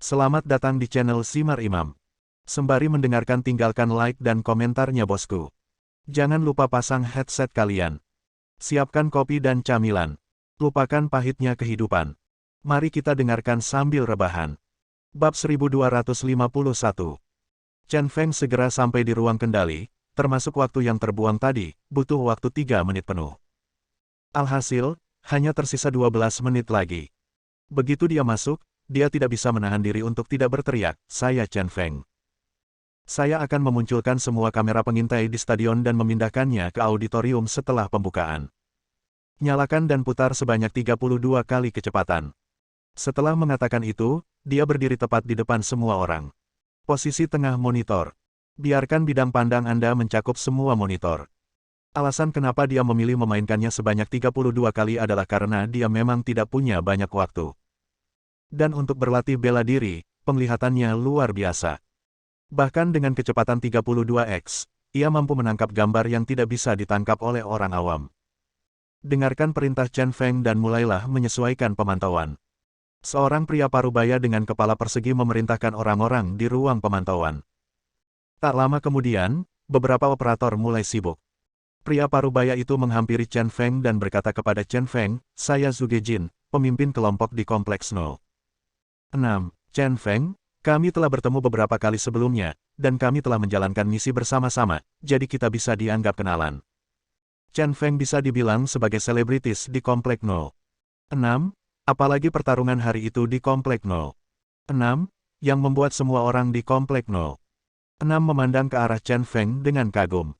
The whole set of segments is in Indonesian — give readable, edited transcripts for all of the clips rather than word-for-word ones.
Selamat datang di channel Simar Imam. Sembari mendengarkan tinggalkan like dan komentarnya bosku. Jangan lupa pasang headset kalian. Siapkan kopi dan camilan. Lupakan pahitnya kehidupan. Mari kita dengarkan sambil rebahan. Bab 1251. Chen Feng segera sampai di ruang kendali, termasuk waktu yang terbuang tadi, butuh waktu 3 menit penuh. Alhasil, hanya tersisa 12 menit lagi. Begitu dia masuk, dia tidak bisa menahan diri untuk tidak berteriak, "Saya Chen Feng. Saya akan memunculkan semua kamera pengintai di stadion dan memindahkannya ke auditorium setelah pembukaan. Nyalakan dan putar sebanyak 32 kali kecepatan." Setelah mengatakan itu, dia berdiri tepat di depan semua orang. Posisi tengah monitor. Biarkan bidang pandang Anda mencakup semua monitor. Alasan kenapa dia memilih memainkannya sebanyak 32 kali adalah karena dia memang tidak punya banyak waktu. Dan untuk berlatih bela diri, penglihatannya luar biasa. Bahkan dengan kecepatan 32x, ia mampu menangkap gambar yang tidak bisa ditangkap oleh orang awam. Dengarkan perintah Chen Feng dan mulailah menyesuaikan pemantauan. Seorang pria parubaya dengan kepala persegi memerintahkan orang-orang di ruang pemantauan. Tak lama kemudian, beberapa operator mulai sibuk. Pria parubaya itu menghampiri Chen Feng dan berkata kepada Chen Feng, "Saya Zhu Gejin, pemimpin kelompok di Kompleks 06. Chen Feng, kami telah bertemu beberapa kali sebelumnya, dan kami telah menjalankan misi bersama-sama, jadi kita bisa dianggap kenalan." Chen Feng bisa dibilang sebagai selebritis di Komplek 06, apalagi pertarungan hari itu di Komplek 06, yang membuat semua orang di Komplek 06 memandang ke arah Chen Feng dengan kagum.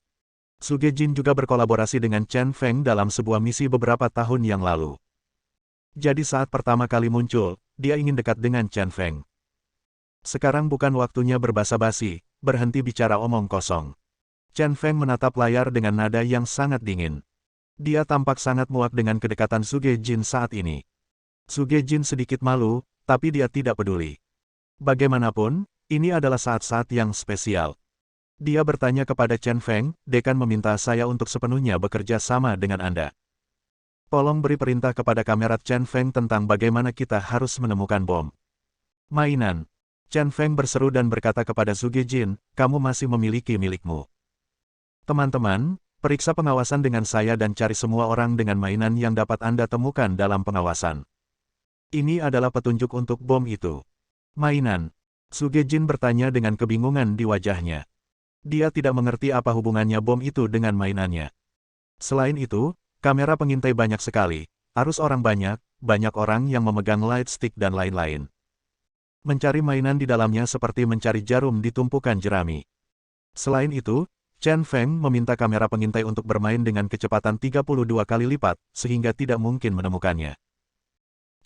Zhu Gejin juga berkolaborasi dengan Chen Feng dalam sebuah misi beberapa tahun yang lalu. Jadi saat pertama kali muncul, dia ingin dekat dengan Chen Feng. Sekarang bukan waktunya berbasa-basi, berhenti bicara omong kosong. Chen Feng menatap layar dengan nada yang sangat dingin. Dia tampak sangat muak dengan kedekatan Zhu Gejin saat ini. Zhu Gejin sedikit malu, tapi dia tidak peduli. Bagaimanapun, ini adalah saat-saat yang spesial. Dia bertanya kepada Chen Feng, "Dekan meminta saya untuk sepenuhnya bekerja sama dengan Anda. Tolong beri perintah kepada kamera Chen Feng tentang bagaimana kita harus menemukan bom mainan." Chen Feng berseru dan berkata kepada Zhu Gejin, "Kamu masih memiliki milikmu. Teman-teman, periksa pengawasan dengan saya dan cari semua orang dengan mainan yang dapat Anda temukan dalam pengawasan. Ini adalah petunjuk untuk bom itu." "Mainan?" Zhu Gejin bertanya dengan kebingungan di wajahnya. Dia tidak mengerti apa hubungannya bom itu dengan mainannya. Selain itu, kamera pengintai banyak sekali, arus orang banyak, banyak orang yang memegang light stick dan lain-lain. Mencari mainan di dalamnya seperti mencari jarum di tumpukan jerami. Selain itu, Chen Feng meminta kamera pengintai untuk bermain dengan kecepatan 32 kali lipat, sehingga tidak mungkin menemukannya.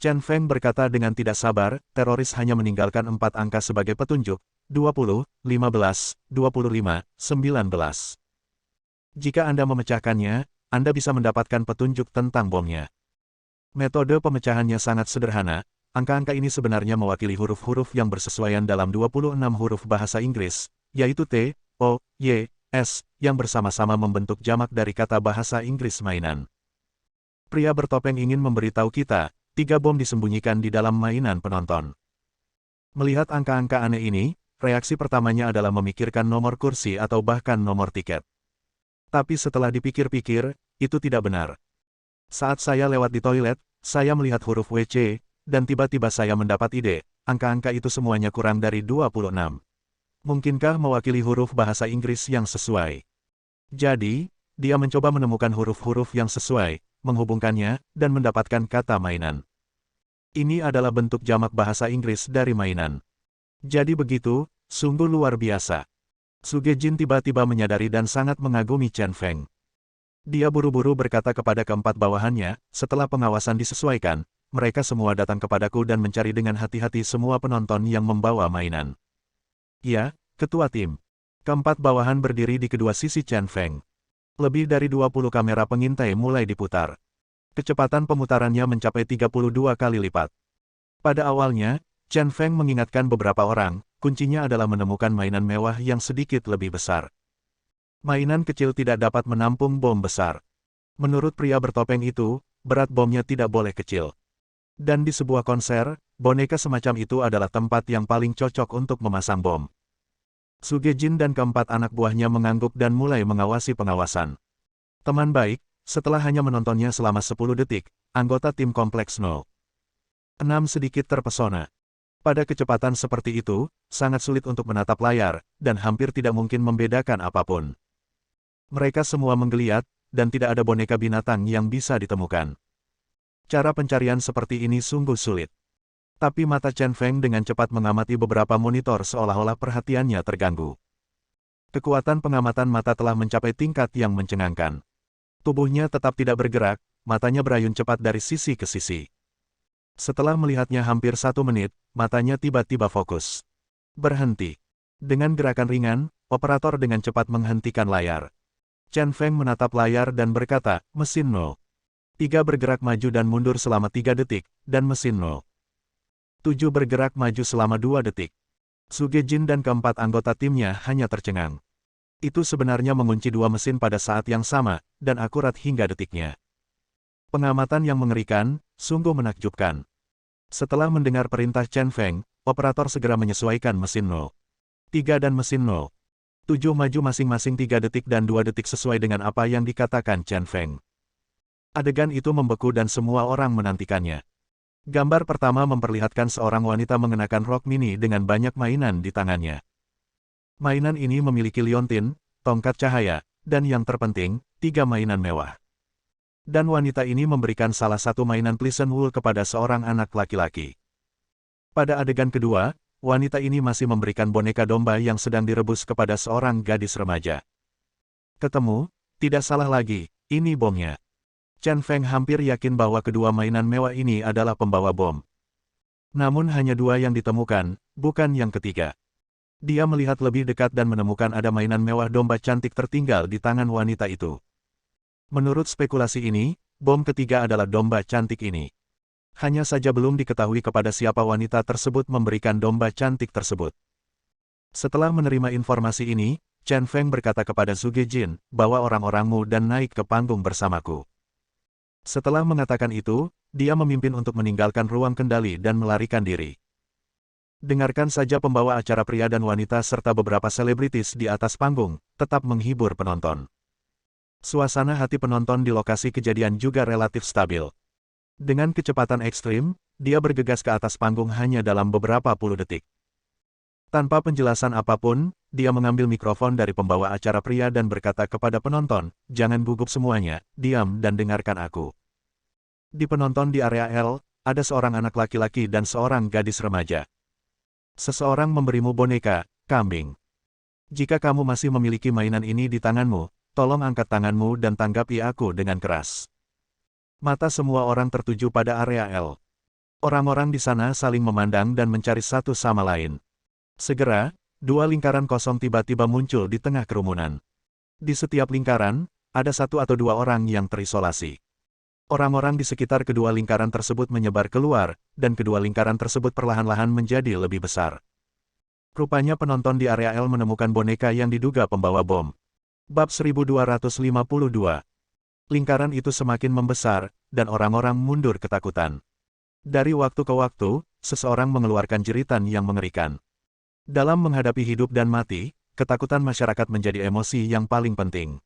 Chen Feng berkata dengan tidak sabar, teroris hanya meninggalkan 4 angka sebagai petunjuk, 20, 15, 25, 19. Jika Anda memecahkannya, Anda bisa mendapatkan petunjuk tentang bomnya. Metode pemecahannya sangat sederhana, angka-angka ini sebenarnya mewakili huruf-huruf yang bersesuaian dalam 26 huruf bahasa Inggris, yaitu T, O, Y, S, yang bersama-sama membentuk jamak dari kata bahasa Inggris mainan. Pria bertopeng ingin memberitahu kita, 3 bom disembunyikan di dalam mainan penonton. Melihat angka-angka aneh ini, reaksi pertamanya adalah memikirkan nomor kursi atau bahkan nomor tiket. Tapi setelah dipikir-pikir, itu tidak benar. Saat saya lewat di toilet, saya melihat huruf WC, dan tiba-tiba saya mendapat ide, angka-angka itu semuanya kurang dari 26. Mungkinkah mewakili huruf bahasa Inggris yang sesuai? Jadi, dia mencoba menemukan huruf-huruf yang sesuai, menghubungkannya, dan mendapatkan kata mainan. Ini adalah bentuk jamak bahasa Inggris dari mainan. Jadi begitu, sungguh luar biasa. Zhu Gejin tiba-tiba menyadari dan sangat mengagumi Chen Feng. Dia buru-buru berkata kepada keempat bawahannya, "Setelah pengawasan disesuaikan, mereka semua datang kepadaku dan mencari dengan hati-hati semua penonton yang membawa mainan." "Ya, ketua tim." Keempat bawahan berdiri di kedua sisi Chen Feng. Lebih dari 20 kamera pengintai mulai diputar. Kecepatan pemutarannya mencapai 32 kali lipat. Pada awalnya, Chen Feng mengingatkan beberapa orang, kuncinya adalah menemukan mainan mewah yang sedikit lebih besar. Mainan kecil tidak dapat menampung bom besar. Menurut pria bertopeng itu, berat bomnya tidak boleh kecil. Dan di sebuah konser, boneka semacam itu adalah tempat yang paling cocok untuk memasang bom. Sugejin dan keempat anak buahnya mengangguk dan mulai mengawasi pengawasan. Teman baik, setelah hanya menontonnya selama 10 detik, anggota tim Kompleks 06 sedikit terpesona. Pada kecepatan seperti itu, sangat sulit untuk menatap layar, dan hampir tidak mungkin membedakan apapun. Mereka semua menggeliat, dan tidak ada boneka binatang yang bisa ditemukan. Cara pencarian seperti ini sungguh sulit. Tapi mata Chen Feng dengan cepat mengamati beberapa monitor seolah-olah perhatiannya terganggu. Kekuatan pengamatan mata telah mencapai tingkat yang mencengangkan. Tubuhnya tetap tidak bergerak, matanya berayun cepat dari sisi ke sisi. Setelah melihatnya hampir 1 menit, matanya tiba-tiba fokus. Berhenti. Dengan gerakan ringan, operator dengan cepat menghentikan layar. Chen Feng menatap layar dan berkata, mesin 03 bergerak maju dan mundur selama 3 detik, dan mesin 07 bergerak maju selama 2 detik. Sugejin dan keempat anggota timnya hanya tercengang. Itu sebenarnya mengunci 2 mesin pada saat yang sama, dan akurat hingga detiknya. Pengamatan yang mengerikan, sungguh menakjubkan. Setelah mendengar perintah Chen Feng, operator segera menyesuaikan mesin 03 dan mesin 07 maju masing-masing 3 detik dan 2 detik sesuai dengan apa yang dikatakan Chen Feng. Adegan itu membeku dan semua orang menantikannya. Gambar pertama memperlihatkan seorang wanita mengenakan rok mini dengan banyak mainan di tangannya. Mainan ini memiliki liontin, tongkat cahaya, dan yang terpenting, 3 mainan mewah. Dan wanita ini memberikan salah satu mainan Pleasant Wool kepada seorang anak laki-laki. Pada adegan kedua, wanita ini masih memberikan boneka domba yang sedang direbus kepada seorang gadis remaja. Ketemu, tidak salah lagi, ini bomnya. Chen Feng hampir yakin bahwa kedua mainan mewah ini adalah pembawa bom. Namun hanya 2 yang ditemukan, bukan yang ketiga. Dia melihat lebih dekat dan menemukan ada mainan mewah domba cantik tertinggal di tangan wanita itu. Menurut spekulasi ini, bom ketiga adalah domba cantik ini. Hanya saja belum diketahui kepada siapa wanita tersebut memberikan domba cantik tersebut. Setelah menerima informasi ini, Chen Feng berkata kepada Sugejin, bawa orang-orangmu dan naik ke panggung bersamaku. Setelah mengatakan itu, dia memimpin untuk meninggalkan ruang kendali dan melarikan diri. Dengarkan saja pembawa acara pria dan wanita serta beberapa selebritis di atas panggung, tetap menghibur penonton. Suasana hati penonton di lokasi kejadian juga relatif stabil. Dengan kecepatan ekstrim, dia bergegas ke atas panggung hanya dalam beberapa puluh detik. Tanpa penjelasan apapun, dia mengambil mikrofon dari pembawa acara pria dan berkata kepada penonton, jangan gugup semuanya, diam dan dengarkan aku. Di penonton di area L, ada seorang anak laki-laki dan seorang gadis remaja. Seseorang memberimu boneka, kambing. Jika kamu masih memiliki mainan ini di tanganmu, tolong angkat tanganmu dan tanggapi aku dengan keras. Mata semua orang tertuju pada area L. Orang-orang di sana saling memandang dan mencari satu sama lain. Segera, 2 lingkaran kosong tiba-tiba muncul di tengah kerumunan. Di setiap lingkaran, ada 1 atau 2 orang yang terisolasi. Orang-orang di sekitar kedua lingkaran tersebut menyebar keluar, dan kedua lingkaran tersebut perlahan-lahan menjadi lebih besar. Rupanya penonton di area L menemukan boneka yang diduga pembawa bom. Bab 1252. Lingkaran itu semakin membesar, dan orang-orang mundur ketakutan. Dari waktu ke waktu, seseorang mengeluarkan jeritan yang mengerikan. Dalam menghadapi hidup dan mati, ketakutan masyarakat menjadi emosi yang paling penting.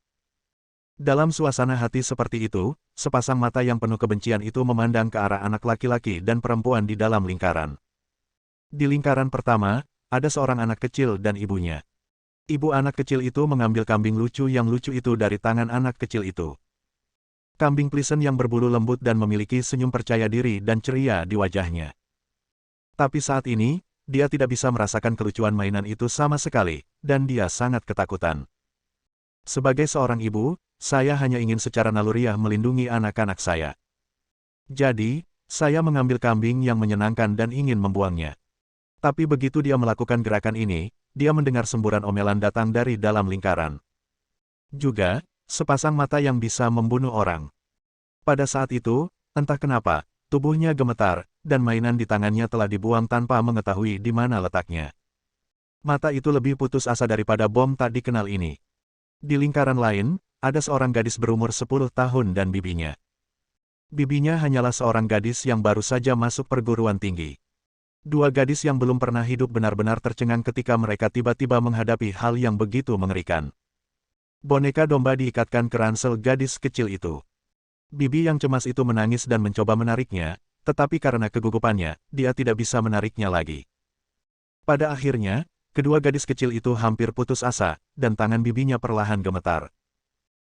Dalam suasana hati seperti itu, sepasang mata yang penuh kebencian itu memandang ke arah anak laki-laki dan perempuan di dalam lingkaran. Di lingkaran pertama, ada seorang anak kecil dan ibunya. Ibu anak kecil itu mengambil kambing lucu yang lucu itu dari tangan anak kecil itu. Kambing Pleasant yang berbulu lembut dan memiliki senyum percaya diri dan ceria di wajahnya. Tapi saat ini, dia tidak bisa merasakan kelucuan mainan itu sama sekali, dan dia sangat ketakutan. Sebagai seorang ibu, saya hanya ingin secara naluriah melindungi anak-anak saya. Jadi, saya mengambil kambing yang menyenangkan dan ingin membuangnya. Tapi begitu dia melakukan gerakan ini, dia mendengar semburan omelan datang dari dalam lingkaran. Juga, sepasang mata yang bisa membunuh orang. Pada saat itu, entah kenapa, tubuhnya gemetar, dan mainan di tangannya telah dibuang tanpa mengetahui di mana letaknya. Mata itu lebih putus asa daripada bom tak dikenal ini. Di lingkaran lain, ada seorang gadis berumur 10 tahun dan bibinya. Bibinya hanyalah seorang gadis yang baru saja masuk perguruan tinggi. Dua gadis yang belum pernah hidup benar-benar tercengang ketika mereka tiba-tiba menghadapi hal yang begitu mengerikan. Boneka domba diikatkan ke ransel gadis kecil itu. Bibi yang cemas itu menangis dan mencoba menariknya, tetapi karena kegugupannya, dia tidak bisa menariknya lagi. Pada akhirnya, kedua gadis kecil itu hampir putus asa, dan tangan bibinya perlahan gemetar.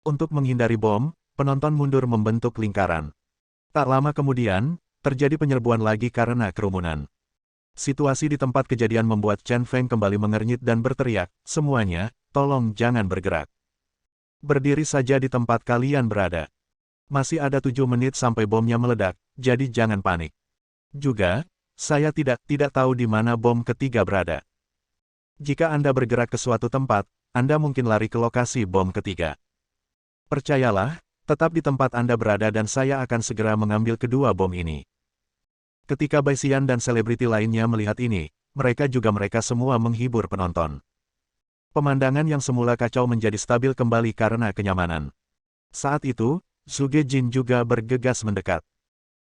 Untuk menghindari bom, penonton mundur membentuk lingkaran. Tak lama kemudian, terjadi penyerbuan lagi karena kerumunan. Situasi di tempat kejadian membuat Chen Feng kembali mengernyit dan berteriak, "Semuanya, tolong jangan bergerak. Berdiri saja di tempat kalian berada. Masih ada 7 menit sampai bomnya meledak, jadi jangan panik. Juga, saya tidak tahu di mana bom ketiga berada. Jika Anda bergerak ke suatu tempat, Anda mungkin lari ke lokasi bom ketiga. Percayalah, tetap di tempat Anda berada dan saya akan segera mengambil kedua bom ini." Ketika Baixian dan selebriti lainnya melihat ini, mereka semua menghibur penonton. Pemandangan yang semula kacau menjadi stabil kembali karena kenyamanan. Saat itu, Zhuge Jin juga bergegas mendekat.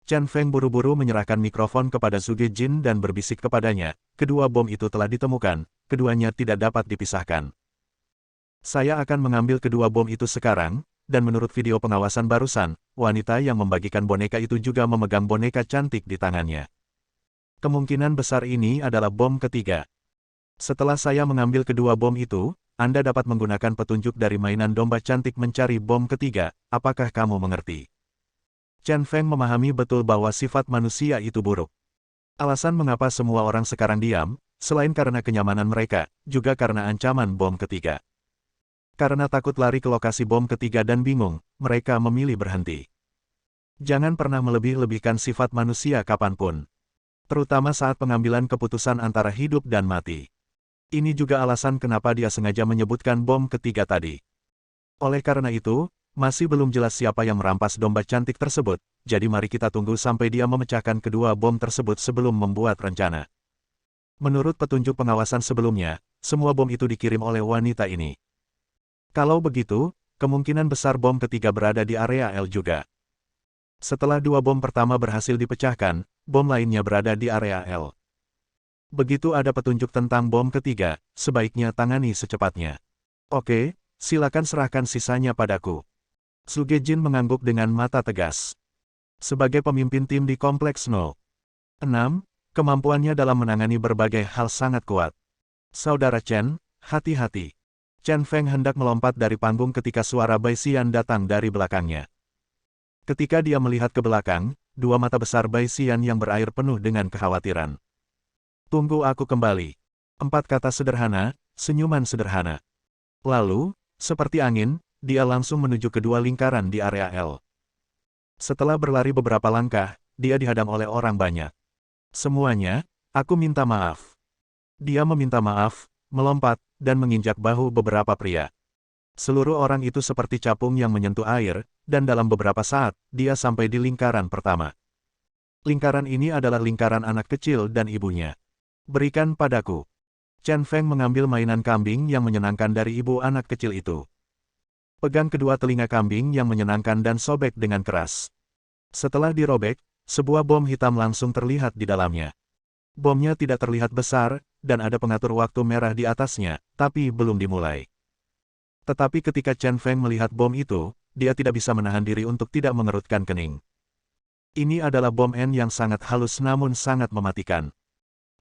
Chen Feng buru-buru menyerahkan mikrofon kepada Zhuge Jin dan berbisik kepadanya, "Kedua bom itu telah ditemukan, keduanya tidak dapat dipisahkan. Saya akan mengambil kedua bom itu sekarang." Dan menurut video pengawasan barusan, wanita yang membagikan boneka itu juga memegang boneka cantik di tangannya. Kemungkinan besar ini adalah bom ketiga. Setelah saya mengambil kedua bom itu, Anda dapat menggunakan petunjuk dari mainan domba cantik mencari bom ketiga, apakah kamu mengerti? Chen Feng memahami betul bahwa sifat manusia itu buruk. Alasan mengapa semua orang sekarang diam, selain karena kenyamanan mereka, juga karena ancaman bom ketiga. Karena takut lari ke lokasi bom ketiga dan bingung, mereka memilih berhenti. Jangan pernah melebih-lebihkan sifat manusia kapanpun. Terutama saat pengambilan keputusan antara hidup dan mati. Ini juga alasan kenapa dia sengaja menyebutkan bom ketiga tadi. Oleh karena itu, masih belum jelas siapa yang merampas domba cantik tersebut, jadi mari kita tunggu sampai dia memecahkan kedua bom tersebut sebelum membuat rencana. Menurut petunjuk pengawasan sebelumnya, semua bom itu dikirim oleh wanita ini. Kalau begitu, kemungkinan besar bom ketiga berada di area L juga. Setelah dua bom pertama berhasil dipecahkan, bom lainnya berada di area L. Begitu ada petunjuk tentang bom ketiga, sebaiknya tangani secepatnya. Oke, silakan serahkan sisanya padaku. Zhuge Jin mengangguk dengan mata tegas. Sebagai pemimpin tim di Kompleks 06, kemampuannya dalam menangani berbagai hal sangat kuat. Saudara Chen, hati-hati. Chen Feng hendak melompat dari panggung ketika suara Baixian datang dari belakangnya. Ketika dia melihat ke belakang, dua mata besar Baixian yang berair penuh dengan kekhawatiran. "Tunggu aku kembali." 4 kata sederhana, senyuman sederhana. Lalu, seperti angin, dia langsung menuju kedua lingkaran di area L. Setelah berlari beberapa langkah, dia dihadang oleh orang banyak. "Semuanya, aku minta maaf." Dia meminta maaf, melompat, dan menginjak bahu beberapa pria. Seluruh orang itu seperti capung yang menyentuh air, dan dalam beberapa saat, dia sampai di lingkaran pertama. Lingkaran ini adalah lingkaran anak kecil dan ibunya. "Berikan padaku." Chen Feng mengambil mainan kambing yang menyenangkan dari ibu anak kecil itu. Pegang kedua telinga kambing yang menyenangkan dan sobek dengan keras. Setelah dirobek, sebuah bom hitam langsung terlihat di dalamnya. Bomnya tidak terlihat besar, dan ada pengatur waktu merah di atasnya, tapi belum dimulai. Tetapi ketika Chen Feng melihat bom itu, dia tidak bisa menahan diri untuk tidak mengerutkan kening. Ini adalah bom N yang sangat halus namun sangat mematikan.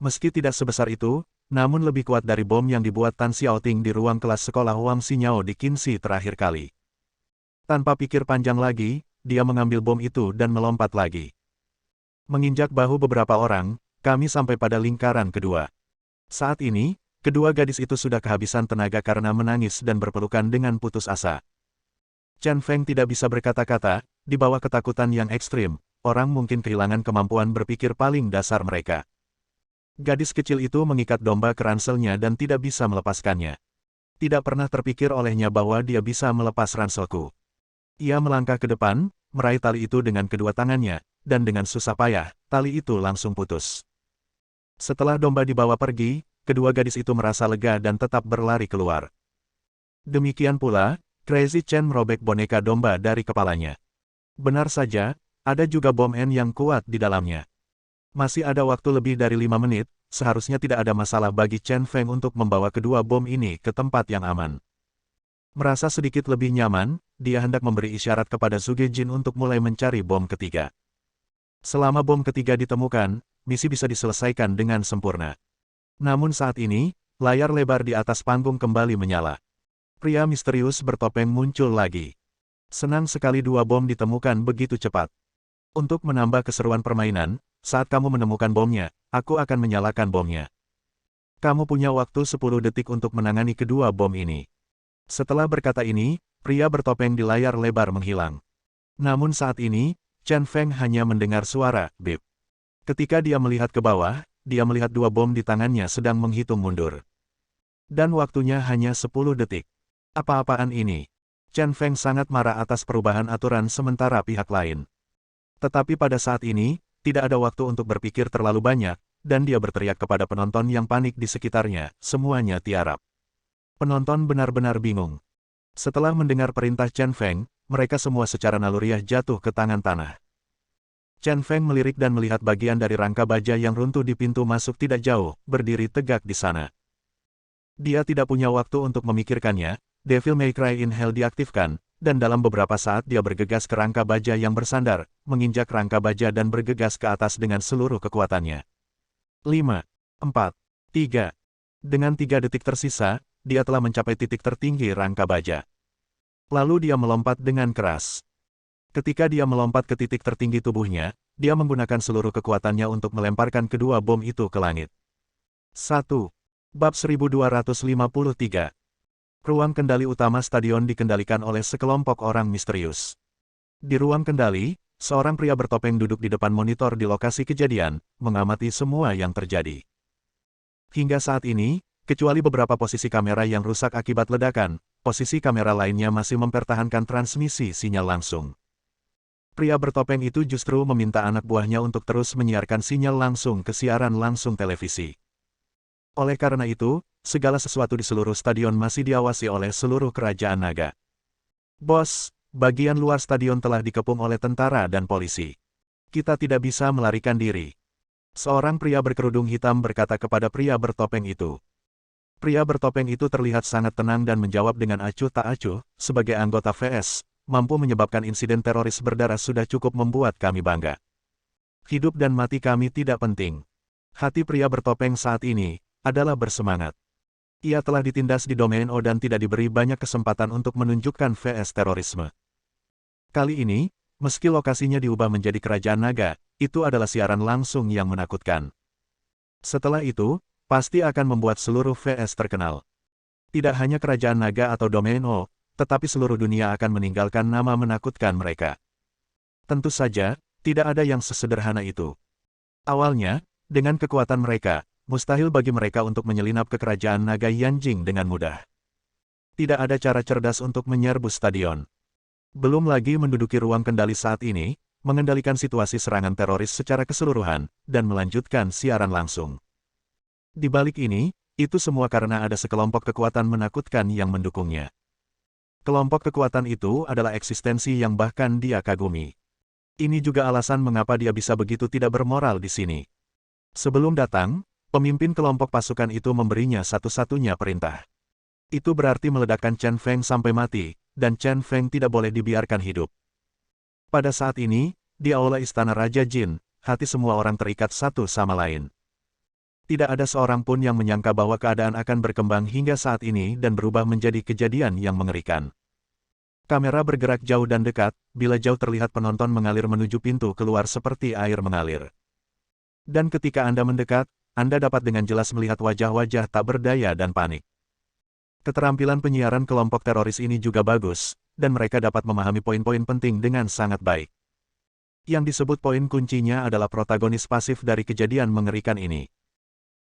Meski tidak sebesar itu, namun lebih kuat dari bom yang dibuat Tan Xiaoting di ruang kelas sekolah Wang Xinyao di Qinzi terakhir kali. Tanpa pikir panjang lagi, dia mengambil bom itu dan melompat lagi. Menginjak bahu beberapa orang, kami sampai pada lingkaran kedua. Saat ini, kedua gadis itu sudah kehabisan tenaga karena menangis dan berpelukan dengan putus asa. Chen Feng tidak bisa berkata-kata, di bawah ketakutan yang ekstrim, orang mungkin kehilangan kemampuan berpikir paling dasar mereka. Gadis kecil itu mengikat domba ke ranselnya dan tidak bisa melepaskannya. Tidak pernah terpikir olehnya bahwa dia bisa melepas ranselku. Ia melangkah ke depan, meraih tali itu dengan kedua tangannya, dan dengan susah payah, tali itu langsung putus. Setelah domba dibawa pergi, kedua gadis itu merasa lega dan tetap berlari keluar. Demikian pula, Crazy Chen merobek boneka domba dari kepalanya. Benar saja, Ada juga bom N yang kuat di dalamnya. Masih ada waktu lebih dari 5 menit, seharusnya tidak ada masalah bagi Chen Feng untuk membawa kedua bom ini ke tempat yang aman. Merasa sedikit lebih nyaman, dia hendak memberi isyarat kepada Zhuge Jin untuk mulai mencari bom ketiga. Selama bom ketiga ditemukan, misi bisa diselesaikan dengan sempurna. Namun saat ini, layar lebar di atas panggung kembali menyala. Pria misterius bertopeng muncul lagi. Senang sekali dua bom ditemukan begitu cepat. Untuk menambah keseruan permainan, saat kamu menemukan bomnya, aku akan menyalakan bomnya. Kamu punya waktu 10 detik untuk menangani kedua bom ini. Setelah berkata ini, pria bertopeng di layar lebar menghilang. Namun saat ini, Chen Feng hanya mendengar suara bip. Ketika dia melihat ke bawah, dia melihat dua bom di tangannya sedang menghitung mundur. Dan waktunya hanya 10 detik. Apa-apaan ini? Chen Feng sangat marah atas perubahan aturan sementara pihak lain. Tetapi pada saat ini, tidak ada waktu untuk berpikir terlalu banyak, dan dia berteriak kepada penonton yang panik di sekitarnya, semuanya tiarap. Penonton benar-benar bingung. Setelah mendengar perintah Chen Feng, mereka semua secara naluriah jatuh ke tangan tanah. Chen Feng melirik dan melihat bagian dari rangka baja yang runtuh di pintu masuk tidak jauh, berdiri tegak di sana. Dia tidak punya waktu untuk memikirkannya, Devil May Cry in Hell diaktifkan, dan dalam beberapa saat dia bergegas ke rangka baja yang bersandar, menginjak rangka baja dan bergegas ke atas dengan seluruh kekuatannya. 5, 4, 3. Dengan 3 detik tersisa, dia telah mencapai titik tertinggi rangka baja. Lalu dia melompat dengan keras. Ketika dia melompat ke titik tertinggi tubuhnya, dia menggunakan seluruh kekuatannya untuk melemparkan kedua bom itu ke langit. 1. Bab 1253. Ruang kendali utama stadion dikendalikan oleh sekelompok orang misterius. Di ruang kendali, seorang pria bertopeng duduk di depan monitor di lokasi kejadian, mengamati semua yang terjadi. Hingga saat ini, kecuali beberapa posisi kamera yang rusak akibat ledakan, posisi kamera lainnya masih mempertahankan transmisi sinyal langsung. Pria bertopeng itu justru meminta anak buahnya untuk terus menyiarkan sinyal langsung ke siaran langsung televisi. Oleh karena itu, segala sesuatu di seluruh stadion masih diawasi oleh seluruh kerajaan naga. Bos, bagian luar stadion telah dikepung oleh tentara dan polisi. Kita tidak bisa melarikan diri. Seorang pria berkerudung hitam berkata kepada pria bertopeng itu. Pria bertopeng itu terlihat sangat tenang dan menjawab dengan acuh tak acuh, sebagai anggota VS, mampu menyebabkan insiden teroris berdarah sudah cukup membuat kami bangga. Hidup dan mati kami tidak penting. Hati pria bertopeng saat ini adalah bersemangat. Ia telah ditindas di domain O dan tidak diberi banyak kesempatan untuk menunjukkan VS terorisme. Kali ini, meski lokasinya diubah menjadi kerajaan naga, itu adalah siaran langsung yang menakutkan. Setelah itu, pasti akan membuat seluruh VS terkenal. Tidak hanya kerajaan naga atau domain O, tetapi seluruh dunia akan meninggalkan nama menakutkan mereka. Tentu saja, tidak ada yang sesederhana itu. Awalnya, dengan kekuatan mereka, mustahil bagi mereka untuk menyelinap ke kerajaan naga Yanjing dengan mudah. Tidak ada cara cerdas untuk menyerbu stadion. Belum lagi menduduki ruang kendali saat ini, mengendalikan situasi serangan teroris secara keseluruhan, dan melanjutkan siaran langsung. Di balik ini, itu semua karena ada sekelompok kekuatan menakutkan yang mendukungnya. Kelompok kekuatan itu adalah eksistensi yang bahkan dia kagumi. Ini juga alasan mengapa dia bisa begitu tidak bermoral di sini. Sebelum datang, pemimpin kelompok pasukan itu memberinya satu-satunya perintah. Itu berarti meledakkan Chen Feng sampai mati, dan Chen Feng tidak boleh dibiarkan hidup. Pada saat ini, di aula istana Raja Jin, hati semua orang terikat satu sama lain. Tidak ada seorang pun yang menyangka bahwa keadaan akan berkembang hingga saat ini dan berubah menjadi kejadian yang mengerikan. Kamera bergerak jauh dan dekat, bila jauh terlihat penonton mengalir menuju pintu keluar seperti air mengalir. Dan ketika Anda mendekat, Anda dapat dengan jelas melihat wajah-wajah tak berdaya dan panik. Keterampilan penyiaran kelompok teroris ini juga bagus, dan mereka dapat memahami poin-poin penting dengan sangat baik. Yang disebut poin kuncinya adalah protagonis pasif dari kejadian mengerikan ini.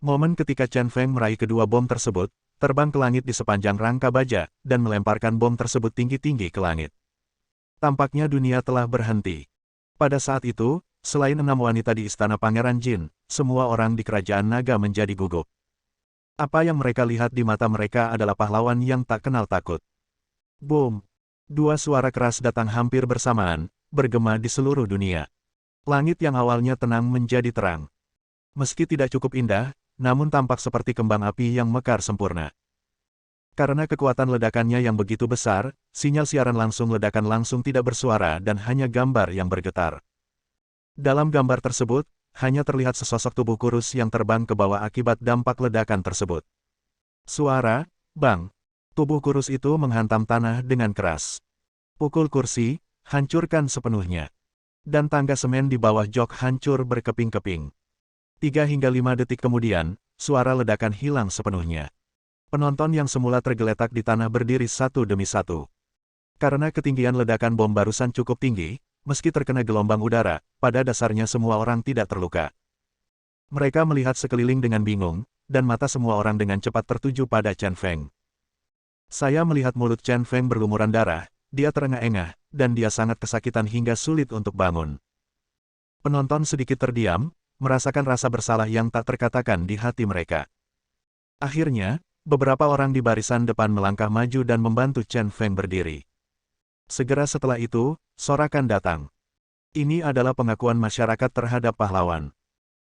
Momen ketika Chen Feng meraih kedua bom tersebut, terbang ke langit di sepanjang rangka baja, dan melemparkan bom tersebut tinggi-tinggi ke langit. Tampaknya dunia telah berhenti. Pada saat itu, selain 6 wanita di istana Pangeran Jin, semua orang di kerajaan naga menjadi gugup. Apa yang mereka lihat di mata mereka adalah pahlawan yang tak kenal takut. Boom! Dua suara keras datang hampir bersamaan, bergema di seluruh dunia. Langit yang awalnya tenang menjadi terang. Meski tidak cukup indah, namun tampak seperti kembang api yang mekar sempurna. Karena kekuatan ledakannya yang begitu besar, sinyal siaran langsung ledakan langsung tidak bersuara dan hanya gambar yang bergetar. Dalam gambar tersebut, hanya terlihat sesosok tubuh kurus yang terbang ke bawah akibat dampak ledakan tersebut. Suara, bang. Tubuh kurus itu menghantam tanah dengan keras. Pukul kursi, hancurkan sepenuhnya. Dan tangga semen di bawah jok hancur berkeping-keping. 3 hingga 5 detik kemudian, suara ledakan hilang sepenuhnya. Penonton yang semula tergeletak di tanah berdiri satu demi satu. Karena ketinggian ledakan bom barusan cukup tinggi, meski terkena gelombang udara, pada dasarnya semua orang tidak terluka. Mereka melihat sekeliling dengan bingung, dan mata semua orang dengan cepat tertuju pada Chen Feng. Saya melihat mulut Chen Feng berlumuran darah, dia terengah-engah, dan dia sangat kesakitan hingga sulit untuk bangun. Penonton sedikit terdiam, merasakan rasa bersalah yang tak terkatakan di hati mereka. Akhirnya, beberapa orang di barisan depan melangkah maju dan membantu Chen Feng berdiri. Segera setelah itu, sorakan datang. Ini adalah pengakuan masyarakat terhadap pahlawan.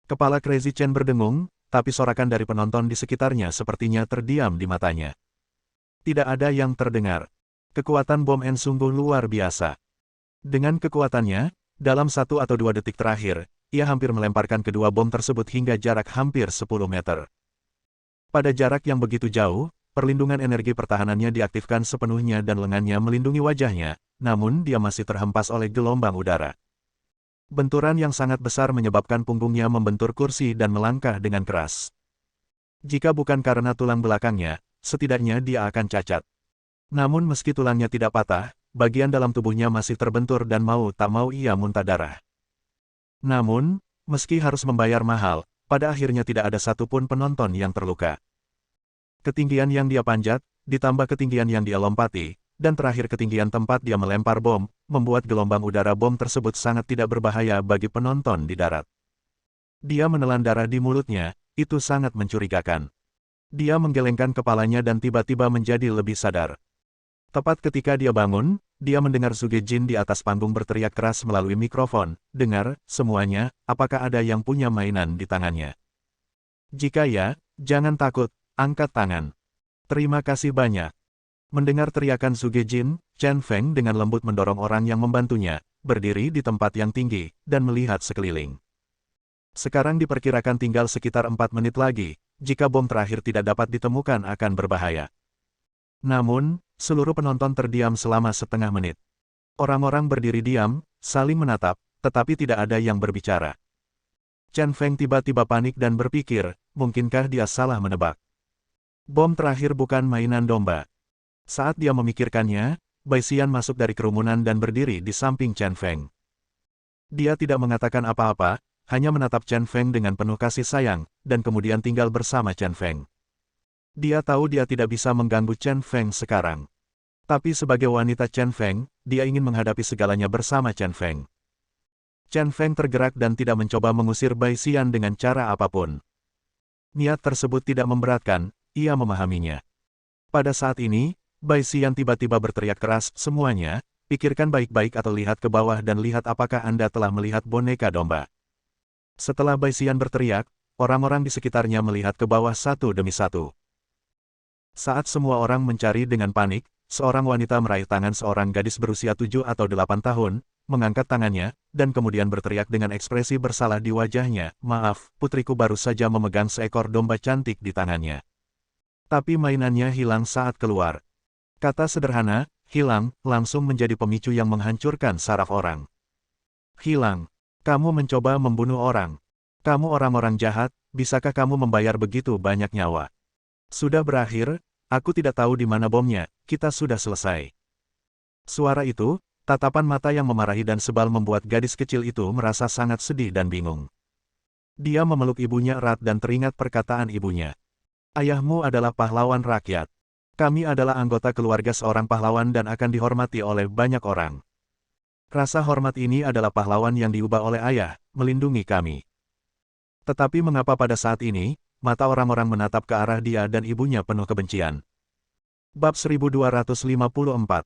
Kepala Crazy Chen berdengung, tapi sorakan dari penonton di sekitarnya sepertinya terdiam di matanya. Tidak ada yang terdengar. Kekuatan bom N sungguh luar biasa. Dengan kekuatannya, dalam 1 atau 2 detik terakhir, ia hampir melemparkan kedua bom tersebut hingga jarak hampir 10 meter. Pada jarak yang begitu jauh, perlindungan energi pertahanannya diaktifkan sepenuhnya dan lengannya melindungi wajahnya, namun dia masih terhempas oleh gelombang udara. Benturan yang sangat besar menyebabkan punggungnya membentur kursi dan melangkah dengan keras. Jika bukan karena tulang belakangnya, setidaknya dia akan cacat. Namun meski tulangnya tidak patah, bagian dalam tubuhnya masih terbentur dan mau tak mau ia muntah darah. Namun, meski harus membayar mahal, pada akhirnya tidak ada satupun penonton yang terluka. Ketinggian yang dia panjat, ditambah ketinggian yang dia lompati, dan terakhir ketinggian tempat dia melempar bom, membuat gelombang udara bom tersebut sangat tidak berbahaya bagi penonton di darat. Dia menelan darah di mulutnya, itu sangat mencurigakan. Dia menggelengkan kepalanya dan tiba-tiba menjadi lebih sadar. Tepat ketika dia bangun, dia mendengar Zhuge Jin di atas panggung berteriak keras melalui mikrofon, "Dengar, semuanya, apakah ada yang punya mainan di tangannya? Jika ya, jangan takut. Angkat tangan. Terima kasih banyak." Mendengar teriakan Zhuge Jin, Chen Feng dengan lembut mendorong orang yang membantunya, berdiri di tempat yang tinggi, dan melihat sekeliling. Sekarang diperkirakan tinggal sekitar 4 menit lagi, jika bom terakhir tidak dapat ditemukan akan berbahaya. Namun, seluruh penonton terdiam selama setengah menit. Orang-orang berdiri diam, saling menatap, tetapi tidak ada yang berbicara. Chen Feng tiba-tiba panik dan berpikir, mungkinkah dia salah menebak? Bom terakhir bukan mainan domba. Saat dia memikirkannya, Bai Xian masuk dari kerumunan dan berdiri di samping Chen Feng. Dia tidak mengatakan apa-apa, hanya menatap Chen Feng dengan penuh kasih sayang, dan kemudian tinggal bersama Chen Feng. Dia tahu dia tidak bisa mengganggu Chen Feng sekarang. Tapi sebagai wanita Chen Feng, dia ingin menghadapi segalanya bersama Chen Feng. Chen Feng tergerak dan tidak mencoba mengusir Bai Xian dengan cara apapun. Niat tersebut tidak memberatkan, ia memahaminya. Pada saat ini, Bai Xian tiba-tiba berteriak keras, "Semuanya, pikirkan baik-baik atau lihat ke bawah dan lihat apakah Anda telah melihat boneka domba." Setelah Bai Xian berteriak, orang-orang di sekitarnya melihat ke bawah satu demi satu. Saat semua orang mencari dengan panik, seorang wanita meraih tangan seorang gadis berusia 7 atau 8 tahun, mengangkat tangannya, dan kemudian berteriak dengan ekspresi bersalah di wajahnya, "Maaf, putriku baru saja memegang seekor domba cantik di tangannya. Tapi mainannya hilang saat keluar." Kata sederhana, hilang, langsung menjadi pemicu yang menghancurkan saraf orang. Hilang. Kamu mencoba membunuh orang. Kamu orang-orang jahat, bisakah kamu membayar begitu banyak nyawa? Sudah berakhir, aku tidak tahu di mana bomnya, kita sudah selesai. Suara itu, tatapan mata yang memarahi dan sebal membuat gadis kecil itu merasa sangat sedih dan bingung. Dia memeluk ibunya erat dan teringat perkataan ibunya. "Ayahmu adalah pahlawan rakyat. Kami adalah anggota keluarga seorang pahlawan dan akan dihormati oleh banyak orang. Rasa hormat ini adalah pahlawan yang diubah oleh ayah, melindungi kami." Tetapi mengapa pada saat ini, mata orang-orang menatap ke arah dia dan ibunya penuh kebencian? Bab 1254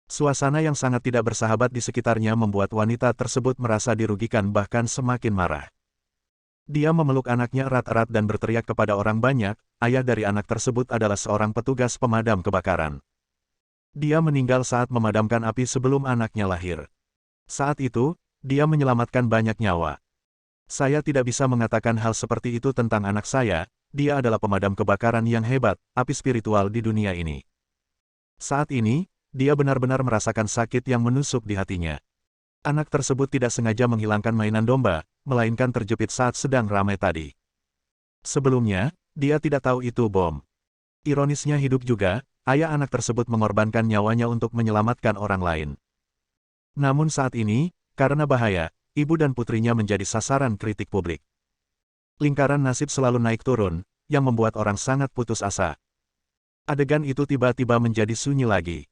Suasana yang sangat tidak bersahabat di sekitarnya membuat wanita tersebut merasa dirugikan bahkan semakin marah. Dia memeluk anaknya erat-erat dan berteriak kepada orang banyak, ayah dari anak tersebut adalah seorang petugas pemadam kebakaran. Dia meninggal saat memadamkan api sebelum anaknya lahir. Saat itu, dia menyelamatkan banyak nyawa. Saya tidak bisa mengatakan hal seperti itu tentang anak saya, dia adalah pemadam kebakaran yang hebat, api spiritual di dunia ini. Saat ini, dia benar-benar merasakan sakit yang menusuk di hatinya. Anak tersebut tidak sengaja menghilangkan mainan domba, melainkan terjepit saat sedang ramai tadi. Sebelumnya, dia tidak tahu itu bom. Ironisnya hidup juga, ayah anak tersebut mengorbankan nyawanya untuk menyelamatkan orang lain. Namun saat ini, karena bahaya, ibu dan putrinya menjadi sasaran kritik publik. Lingkaran nasib selalu naik turun, yang membuat orang sangat putus asa. Adegan itu tiba-tiba menjadi sunyi lagi.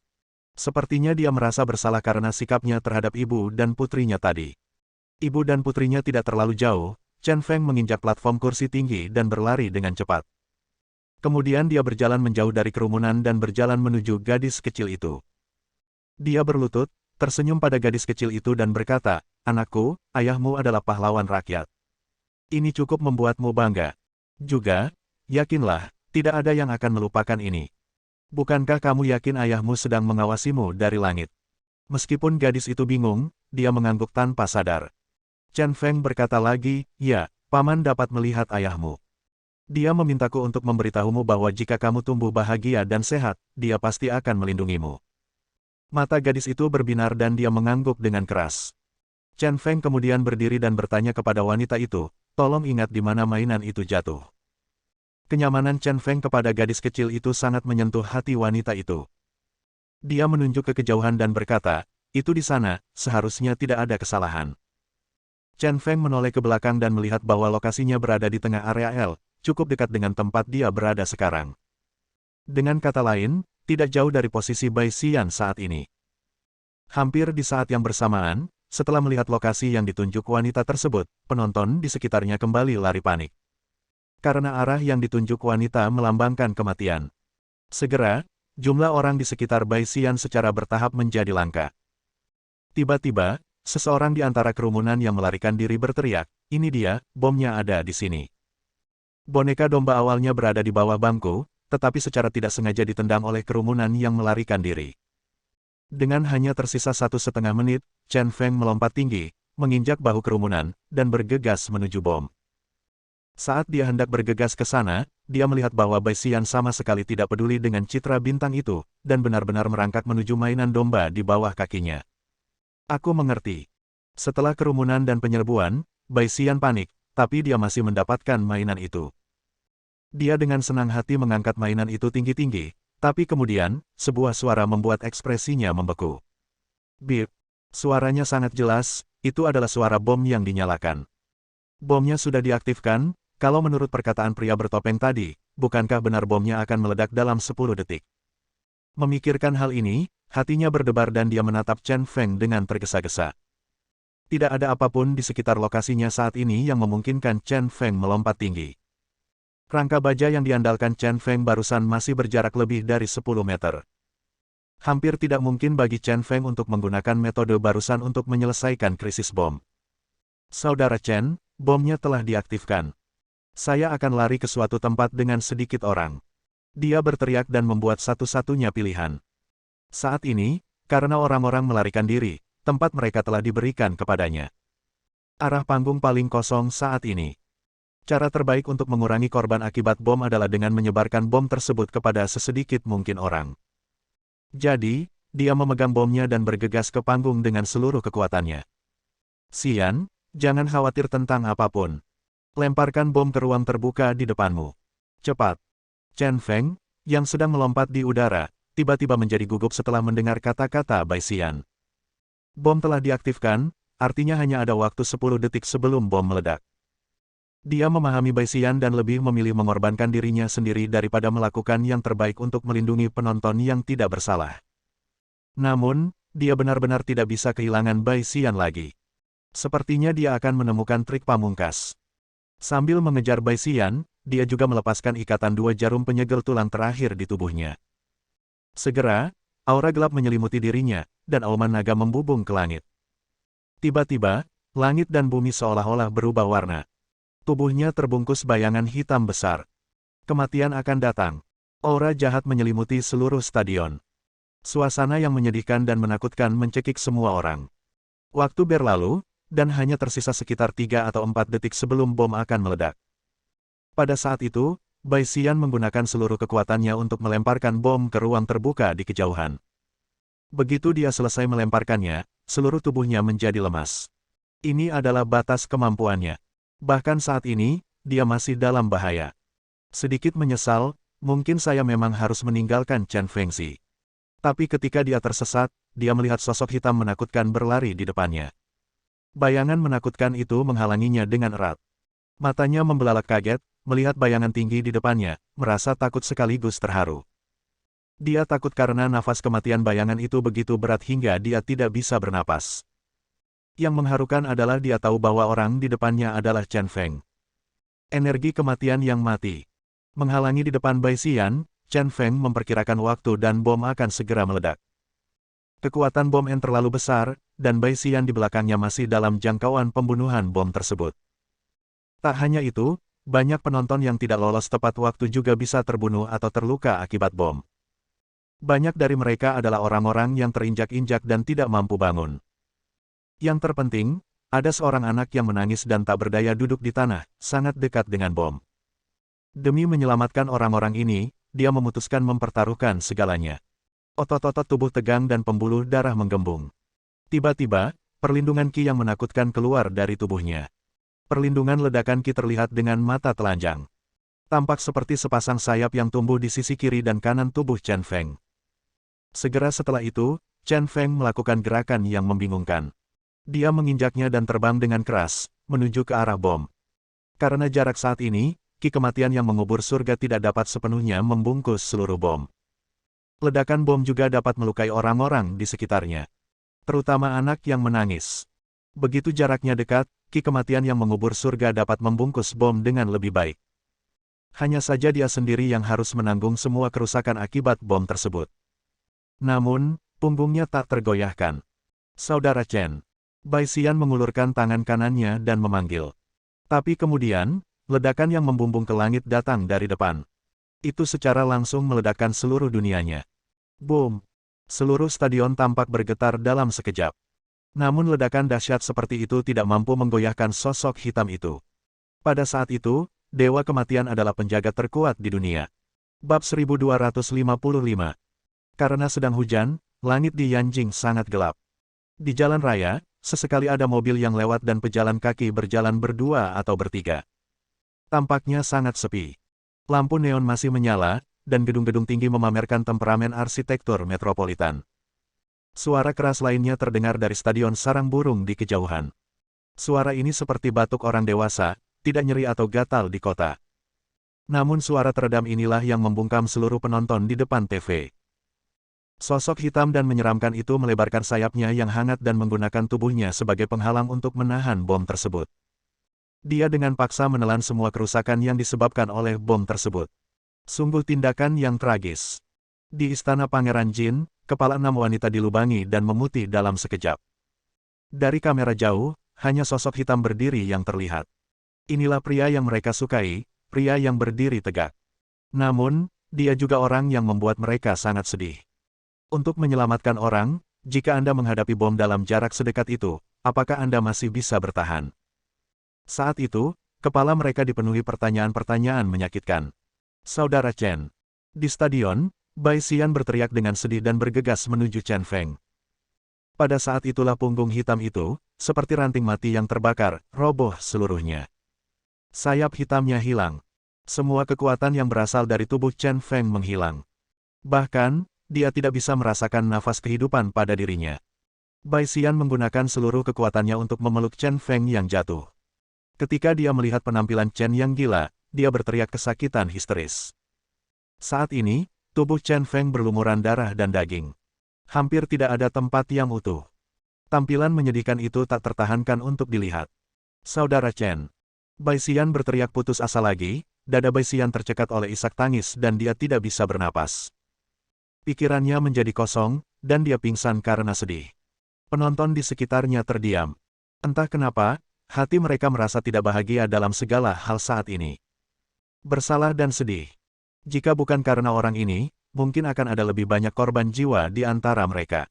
Sepertinya dia merasa bersalah karena sikapnya terhadap ibu dan putrinya tadi. Ibu dan putrinya tidak terlalu jauh, Chen Feng menginjak platform kursi tinggi dan berlari dengan cepat. Kemudian dia berjalan menjauh dari kerumunan dan berjalan menuju gadis kecil itu. Dia berlutut, tersenyum pada gadis kecil itu dan berkata, "Anakku, ayahmu adalah pahlawan rakyat. Ini cukup membuatmu bangga. Juga, yakinlah, tidak ada yang akan melupakan ini. Bukankah kamu yakin ayahmu sedang mengawasimu dari langit?" Meskipun gadis itu bingung, dia mengangguk tanpa sadar. Chen Feng berkata lagi, "Ya, paman dapat melihat ayahmu. Dia memintaku untuk memberitahumu bahwa jika kamu tumbuh bahagia dan sehat, dia pasti akan melindungimu." Mata gadis itu berbinar dan dia mengangguk dengan keras. Chen Feng kemudian berdiri dan bertanya kepada wanita itu, "Tolong ingat di mana mainan itu jatuh." Kenyamanan Chen Feng kepada gadis kecil itu sangat menyentuh hati wanita itu. Dia menunjuk ke kejauhan dan berkata, "Itu di sana, seharusnya tidak ada kesalahan." Chen Feng menoleh ke belakang dan melihat bahwa lokasinya berada di tengah area L, cukup dekat dengan tempat dia berada sekarang. Dengan kata lain, tidak jauh dari posisi Bai Xian saat ini. Hampir di saat yang bersamaan, setelah melihat lokasi yang ditunjuk wanita tersebut, penonton di sekitarnya kembali lari panik. Karena arah yang ditunjuk wanita melambangkan kematian. Segera, jumlah orang di sekitar Bai Xian secara bertahap menjadi langka. Tiba-tiba, seseorang di antara kerumunan yang melarikan diri berteriak, "Ini dia, bomnya ada di sini." Boneka domba awalnya berada di bawah bangku, tetapi secara tidak sengaja ditendang oleh kerumunan yang melarikan diri. Dengan hanya tersisa 1,5 menit, Chen Feng melompat tinggi, menginjak bahu kerumunan, dan bergegas menuju bom. Saat dia hendak bergegas ke sana, dia melihat bahwa Bai Xian sama sekali tidak peduli dengan citra bintang itu, dan benar-benar merangkak menuju mainan domba di bawah kakinya. "Aku mengerti." Setelah kerumunan dan penyerbuan, Bai Xian panik, tapi dia masih mendapatkan mainan itu. Dia dengan senang hati mengangkat mainan itu tinggi-tinggi, tapi kemudian, sebuah suara membuat ekspresinya membeku. Bip. Suaranya sangat jelas, itu adalah suara bom yang dinyalakan. Bomnya sudah diaktifkan. Kalau menurut perkataan pria bertopeng tadi, bukankah benar bomnya akan meledak dalam 10 detik? Memikirkan hal ini, hatinya berdebar dan dia menatap Chen Feng dengan tergesa-gesa. Tidak ada apapun di sekitar lokasinya saat ini yang memungkinkan Chen Feng melompat tinggi. Rangka baja yang diandalkan Chen Feng barusan masih berjarak lebih dari 10 meter. Hampir tidak mungkin bagi Chen Feng untuk menggunakan metode barusan untuk menyelesaikan krisis bom. "Saudara Chen, bomnya telah diaktifkan. Saya akan lari ke suatu tempat dengan sedikit orang." Dia berteriak dan membuat satu-satunya pilihan. Saat ini, karena orang-orang melarikan diri, tempat mereka telah diberikan kepadanya. Arah panggung paling kosong saat ini. Cara terbaik untuk mengurangi korban akibat bom adalah dengan menyebarkan bom tersebut kepada sesedikit mungkin orang. Jadi, dia memegang bomnya dan bergegas ke panggung dengan seluruh kekuatannya. "Xian, jangan khawatir tentang apapun. Lemparkan bom ke ruang terbuka di depanmu. Cepat." Chen Feng, yang sedang melompat di udara, tiba-tiba menjadi gugup setelah mendengar kata-kata Bai Xian. Bom telah diaktifkan, artinya hanya ada waktu 10 detik sebelum bom meledak. Dia memahami Bai Xian dan lebih memilih mengorbankan dirinya sendiri daripada melakukan yang terbaik untuk melindungi penonton yang tidak bersalah. Namun, dia benar-benar tidak bisa kehilangan Bai Xian lagi. Sepertinya dia akan menemukan trik pamungkas. Sambil mengejar Bai Xian, dia juga melepaskan ikatan 2 jarum penyegel tulang terakhir di tubuhnya. Segera, Aura gelap menyelimuti dirinya, dan auman naga membubung ke langit. Tiba-tiba, langit dan bumi seolah-olah berubah warna. Tubuhnya terbungkus bayangan hitam besar. Kematian akan datang. Aura jahat menyelimuti seluruh stadion. Suasana yang menyedihkan dan menakutkan mencekik semua orang. Waktu berlalu, dan hanya tersisa sekitar 3 atau 4 detik sebelum bom akan meledak. Pada saat itu, Bai Xian menggunakan seluruh kekuatannya untuk melemparkan bom ke ruang terbuka di kejauhan. Begitu dia selesai melemparkannya, seluruh tubuhnya menjadi lemas. Ini adalah batas kemampuannya. Bahkan saat ini, dia masih dalam bahaya. Sedikit menyesal, mungkin saya memang harus meninggalkan Chen Fengxi. Tapi ketika dia tersesat, dia melihat sosok hitam menakutkan berlari di depannya. Bayangan menakutkan itu menghalanginya dengan erat. Matanya membelalak kaget, melihat bayangan tinggi di depannya, merasa takut sekaligus terharu. Dia takut karena nafas kematian bayangan itu begitu berat hingga dia tidak bisa bernapas. Yang mengharukan adalah dia tahu bahwa orang di depannya adalah Chen Feng. Energi kematian yang mati. Menghalangi di depan Bai Xian, Chen Feng memperkirakan waktu dan bom akan segera meledak. Kekuatan bom N terlalu besar, dan Bai Xian di belakangnya masih dalam jangkauan pembunuhan bom tersebut. Tak hanya itu, banyak penonton yang tidak lolos tepat waktu juga bisa terbunuh atau terluka akibat bom. Banyak dari mereka adalah orang-orang yang terinjak-injak dan tidak mampu bangun. Yang terpenting, ada seorang anak yang menangis dan tak berdaya duduk di tanah, sangat dekat dengan bom. Demi menyelamatkan orang-orang ini, dia memutuskan mempertaruhkan segalanya. Otot-otot tubuh tegang dan pembuluh darah menggembung. Tiba-tiba, perlindungan Qi yang menakutkan keluar dari tubuhnya. Perlindungan ledakan Qi terlihat dengan mata telanjang. Tampak seperti sepasang sayap yang tumbuh di sisi kiri dan kanan tubuh Chen Feng. Segera setelah itu, Chen Feng melakukan gerakan yang membingungkan. Dia menginjaknya dan terbang dengan keras, menuju ke arah bom. Karena jarak saat ini, Qi kematian yang mengubur surga tidak dapat sepenuhnya membungkus seluruh bom. Ledakan bom juga dapat melukai orang-orang di sekitarnya. Terutama anak yang menangis. Begitu jaraknya dekat, Qi kematian yang mengubur surga dapat membungkus bom dengan lebih baik. Hanya saja dia sendiri yang harus menanggung semua kerusakan akibat bom tersebut. Namun, punggungnya tak tergoyahkan. Saudara Chen. Bai Xian mengulurkan tangan kanannya dan memanggil. Tapi kemudian, ledakan yang membumbung ke langit datang dari depan. Itu secara langsung meledakkan seluruh dunianya. Boom! Seluruh stadion tampak bergetar dalam sekejap. Namun ledakan dahsyat seperti itu tidak mampu menggoyahkan sosok hitam itu. Pada saat itu, Dewa Kematian adalah penjaga terkuat di dunia. Bab 1255. Karena sedang hujan, langit di Yanjing sangat gelap. Di jalan raya, sesekali ada mobil yang lewat dan pejalan kaki berjalan berdua atau bertiga. Tampaknya sangat sepi. Lampu neon masih menyala, dan gedung-gedung tinggi memamerkan temperamen arsitektur metropolitan. Suara keras lainnya terdengar dari stadion sarang burung di kejauhan. Suara ini seperti batuk orang dewasa, tidak nyeri atau gatal di kota. Namun suara teredam inilah yang membungkam seluruh penonton di depan TV. Sosok hitam dan menyeramkan itu melebarkan sayapnya yang hangat dan menggunakan tubuhnya sebagai penghalang untuk menahan bom tersebut. Dia dengan paksa menelan semua kerusakan yang disebabkan oleh bom tersebut. Sungguh tindakan yang tragis. Di istana Pangeran Jin, kepala 6 wanita dilubangi dan memutih dalam sekejap. Dari kamera jauh, hanya sosok hitam berdiri yang terlihat. Inilah pria yang mereka sukai, pria yang berdiri tegak. Namun, dia juga orang yang membuat mereka sangat sedih. Untuk menyelamatkan orang, jika Anda menghadapi bom dalam jarak sedekat itu, apakah Anda masih bisa bertahan? Saat itu, kepala mereka dipenuhi pertanyaan-pertanyaan menyakitkan. Saudara Chen. Di stadion, Bai Xian berteriak dengan sedih dan bergegas menuju Chen Feng. Pada saat itulah punggung hitam itu, seperti ranting mati yang terbakar, roboh seluruhnya. Sayap hitamnya hilang. Semua kekuatan yang berasal dari tubuh Chen Feng menghilang. Bahkan, dia tidak bisa merasakan nafas kehidupan pada dirinya. Bai Xian menggunakan seluruh kekuatannya untuk memeluk Chen Feng yang jatuh. Ketika dia melihat penampilan Chen yang gila, dia berteriak kesakitan histeris. Saat ini, tubuh Chen Feng berlumuran darah dan daging. Hampir tidak ada tempat yang utuh. Tampilan menyedihkan itu tak tertahankan untuk dilihat. Saudara Chen. Bai Xian berteriak putus asa lagi, dada Bai Xian tercekat oleh isak tangis dan dia tidak bisa bernapas. Pikirannya menjadi kosong, dan dia pingsan karena sedih. Penonton di sekitarnya terdiam. Entah kenapa, hati mereka merasa tidak bahagia dalam segala hal saat ini. Bersalah dan sedih. Jika bukan karena orang ini, mungkin akan ada lebih banyak korban jiwa di antara mereka.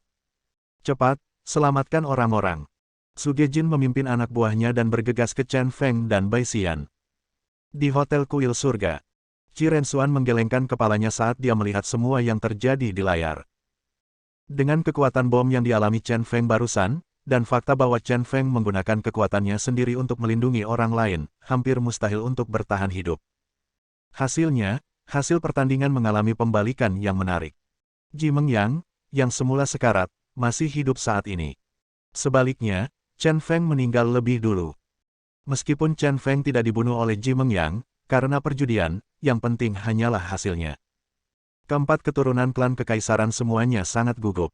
Cepat, selamatkan orang-orang. Sugejin memimpin anak buahnya dan bergegas ke Chen Feng dan Bai Xian. Di Hotel Kuil Surga, Ji Rensuan menggelengkan kepalanya saat dia melihat semua yang terjadi di layar. Dengan kekuatan bom yang dialami Chen Feng barusan, dan fakta bahwa Chen Feng menggunakan kekuatannya sendiri untuk melindungi orang lain, hampir mustahil untuk bertahan hidup. Hasilnya, hasil pertandingan mengalami pembalikan yang menarik. Ji Mengyang, yang semula sekarat, masih hidup saat ini. Sebaliknya, Chen Feng meninggal lebih dulu. Meskipun Chen Feng tidak dibunuh oleh Ji Mengyang, karena perjudian, yang penting hanyalah hasilnya. Keempat keturunan klan kekaisaran semuanya sangat gugup.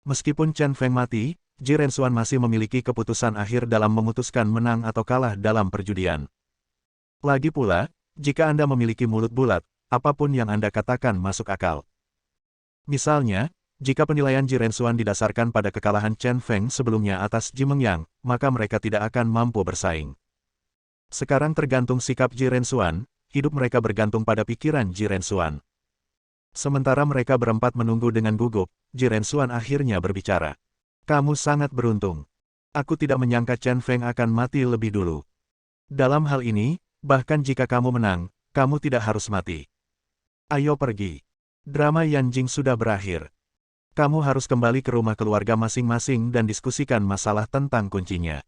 Meskipun Chen Feng mati, Ji Rensuan masih memiliki keputusan akhir dalam memutuskan menang atau kalah dalam perjudian. Lagi pula, jika Anda memiliki mulut bulat, apapun yang Anda katakan masuk akal. Misalnya, jika penilaian Ji Rensuan didasarkan pada kekalahan Chen Feng sebelumnya atas Ji Mengyang, maka mereka tidak akan mampu bersaing. Sekarang tergantung sikap Ji Rensuan, hidup mereka bergantung pada pikiran Ji Rensuan. Sementara mereka berempat menunggu dengan gugup, Ji Rensuan akhirnya berbicara. Kamu sangat beruntung. Aku tidak menyangka Chen Feng akan mati lebih dulu. Dalam hal ini, bahkan jika kamu menang, kamu tidak harus mati. Ayo pergi. Drama Yanjing sudah berakhir. Kamu harus kembali ke rumah keluarga masing-masing dan diskusikan masalah tentang kuncinya.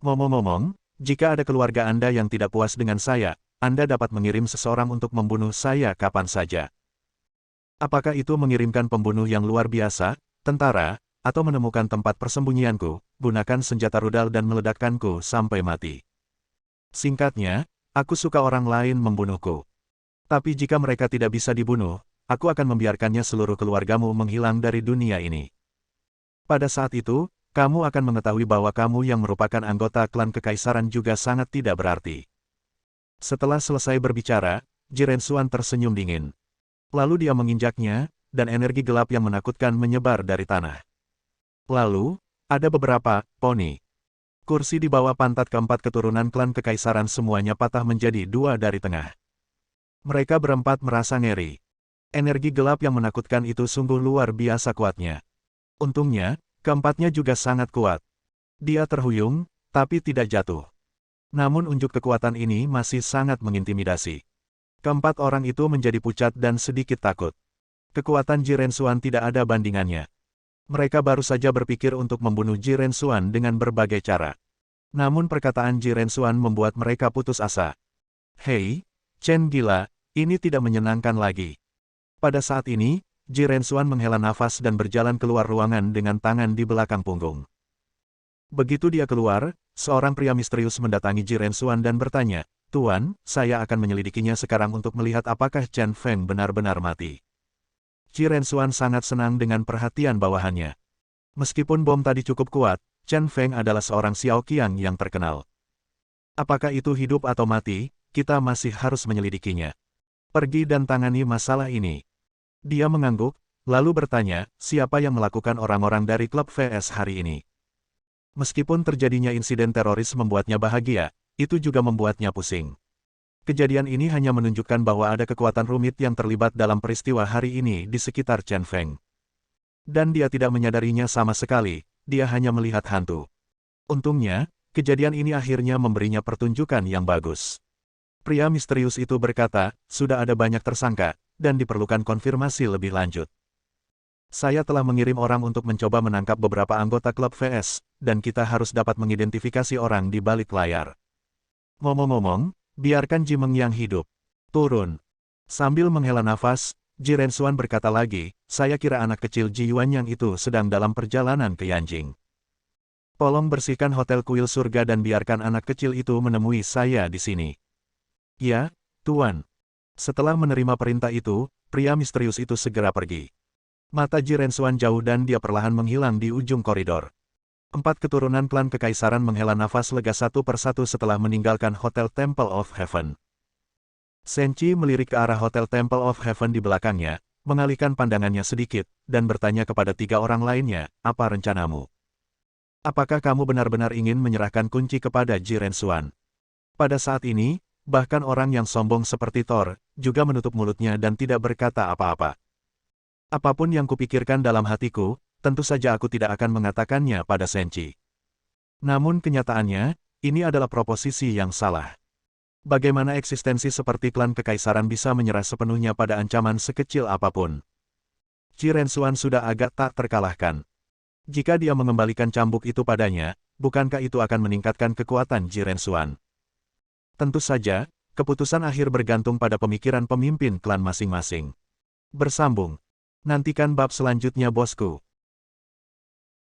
Ngomong-ngomong, jika ada keluarga Anda yang tidak puas dengan saya, Anda dapat mengirim seseorang untuk membunuh saya kapan saja. Apakah itu mengirimkan pembunuh yang luar biasa, tentara, atau menemukan tempat persembunyianku, gunakan senjata rudal dan meledakkanku sampai mati. Singkatnya, aku suka orang lain membunuhku. Tapi jika mereka tidak bisa dibunuh, aku akan membiarkannya seluruh keluargamu menghilang dari dunia ini. Pada saat itu, kamu akan mengetahui bahwa kamu yang merupakan anggota klan kekaisaran juga sangat tidak berarti. Setelah selesai berbicara, Ji Rensuan tersenyum dingin. Lalu dia menginjaknya, dan energi gelap yang menakutkan menyebar dari tanah. Lalu, ada beberapa poni. Kursi di bawah pantat keempat keturunan klan kekaisaran semuanya patah menjadi dua dari tengah. Mereka berempat merasa ngeri. Energi gelap yang menakutkan itu sungguh luar biasa kuatnya. Untungnya, keempatnya juga sangat kuat. Dia terhuyung, tapi tidak jatuh. Namun unjuk kekuatan ini masih sangat mengintimidasi. Keempat orang itu menjadi pucat dan sedikit takut. Kekuatan Ji Rensuan tidak ada bandingannya. Mereka baru saja berpikir untuk membunuh Ji Rensuan dengan berbagai cara. Namun perkataan Ji Rensuan membuat mereka putus asa. Hei, Chen gila, ini tidak menyenangkan lagi. Pada saat ini, Ji Rensuan menghela nafas dan berjalan keluar ruangan dengan tangan di belakang punggung. Begitu dia keluar, seorang pria misterius mendatangi Ji Rensuan dan bertanya, Tuan, saya akan menyelidikinya sekarang untuk melihat apakah Chen Feng benar-benar mati. Ji Rensuan sangat senang dengan perhatian bawahannya. Meskipun bom tadi cukup kuat, Chen Feng adalah seorang Xiaoqiang yang terkenal. Apakah itu hidup atau mati, kita masih harus menyelidikinya. Pergi dan tangani masalah ini. Dia mengangguk, lalu bertanya, siapa yang melakukan orang-orang dari klub VS hari ini? Meskipun terjadinya insiden teroris membuatnya bahagia, itu juga membuatnya pusing. Kejadian ini hanya menunjukkan bahwa ada kekuatan rumit yang terlibat dalam peristiwa hari ini di sekitar Chen Feng. Dan dia tidak menyadarinya sama sekali, dia hanya melihat hantu. Untungnya, kejadian ini akhirnya memberinya pertunjukan yang bagus. Pria misterius itu berkata, sudah ada banyak tersangka, dan diperlukan konfirmasi lebih lanjut. Saya telah mengirim orang untuk mencoba menangkap beberapa anggota klub VS, dan kita harus dapat mengidentifikasi orang di balik layar. Ngomong-ngomong, biarkan Ji Mengyang hidup. Turun. Sambil menghela nafas, Ji Rensuan berkata lagi, saya kira anak kecil Ji Yuanyang itu sedang dalam perjalanan ke Yanjing. Tolong bersihkan Hotel Kuil Surga dan biarkan anak kecil itu menemui saya di sini. Ya, Tuan. Setelah menerima perintah itu, pria misterius itu segera pergi. Mata Ji Rensuan jauh dan dia perlahan menghilang di ujung koridor. Empat keturunan klan kekaisaran menghela nafas lega satu persatu setelah meninggalkan Hotel Temple of Heaven. Senchi melirik ke arah Hotel Temple of Heaven di belakangnya, mengalihkan pandangannya sedikit, dan bertanya kepada 3 orang lainnya, apa rencanamu? Apakah kamu benar-benar ingin menyerahkan kunci kepada Ji Rensuan? Pada saat ini, bahkan orang yang sombong seperti Thor, juga menutup mulutnya dan tidak berkata apa-apa. Apapun yang kupikirkan dalam hatiku, tentu saja aku tidak akan mengatakannya pada Senchi. Namun kenyataannya, ini adalah proposisi yang salah. Bagaimana eksistensi seperti klan kekaisaran bisa menyerah sepenuhnya pada ancaman sekecil apapun? Ji Rensuan sudah agak tak terkalahkan. Jika dia mengembalikan cambuk itu padanya, bukankah itu akan meningkatkan kekuatan Ji Rensuan? Tentu saja, keputusan akhir bergantung pada pemikiran pemimpin klan masing-masing. Bersambung. Nantikan bab selanjutnya bosku.